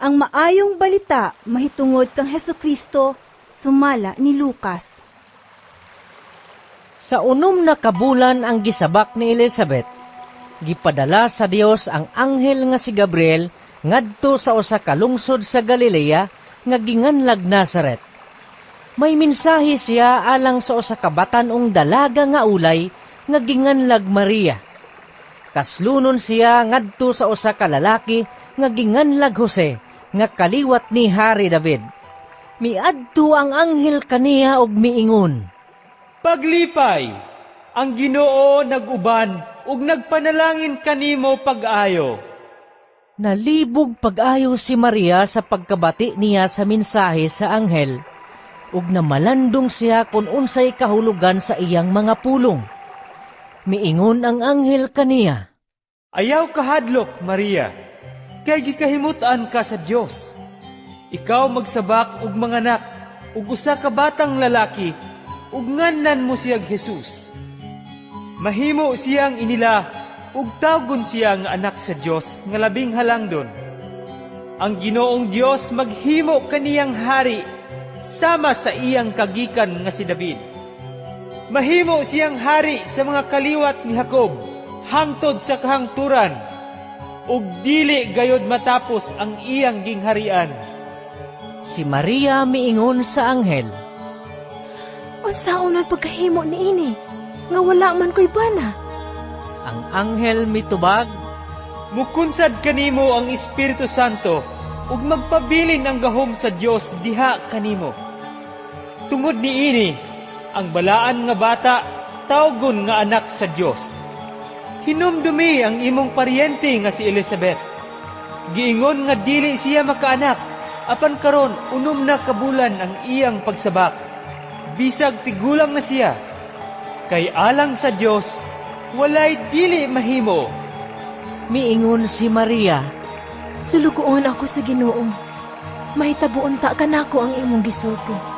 Ang maayong balita mahitungod kang Hesukristo sumala ni Lucas. Sa unom na kabulan ang gisabak ni Elizabeth, gipadala sa Dios ang anghel nga si Gabriel ngadto sa usa ka lungsod sa Galilea nga ginganlag Nazaret. May mensahe siya alang sa usa ka batanong dalaga nga ulay nga ginganlag Maria. Kaslunon siya ngadto sa usa ka lalaki nga ginganlag Jose, nga kaliwat ni Hari David. Miadto ang anghel kaniya og miingon, Paglipay, ang Ginoo nag-uban ug nagpanalangin kanimo pag-ayo. Nalibog pag-ayo si Maria sa pagkabati niya sa mensahe sa anghel, ug namalandong siya kung unsay kahulugan sa iyang mga pulong. Miingon ang anghel kaniya, Ayaw kahadlok, Maria, kay gikahimutan ka sa Dios. Ikaw magsabak ug manganak ug usa ka batang lalaki ug nganlan mo siyag Jesus. Mahimo siyang inila ug tawgon siya nga anak sa Dios nga labing halangdon. Ang Ginoong Dios maghimo kaniyang hari sama sa iyang kagikan nga si David. Mahimo siyang hari sa mga kaliwat ni Jacob hangtod sa kahangturan, ug dili gayod matapos ang iyang gingharian. Si Maria miingon sa anghel, Unsaon ang pagkahimo niini, nga wala man ko'y bana? ang anghel mitubag, Mukunsad kanimo ang Espiritu Santo, ug magpabilin ang gahom sa Dios diha kanimo. Tungod niini, ang balaan nga bata tawgon nga anak sa Dios. Hinumdumi ang imong paryente nga si Elizabeth. Giingon nga dili siya makaanak, apan karon unom na kabulan ang iyang pagsabak. Bisag tigulang na siya, kay alang sa Dios, walay dili mahimo. miingon si Maria, Sulugoon ako sa Ginoo. Mahitabuon ta kanako ang imong gisulti.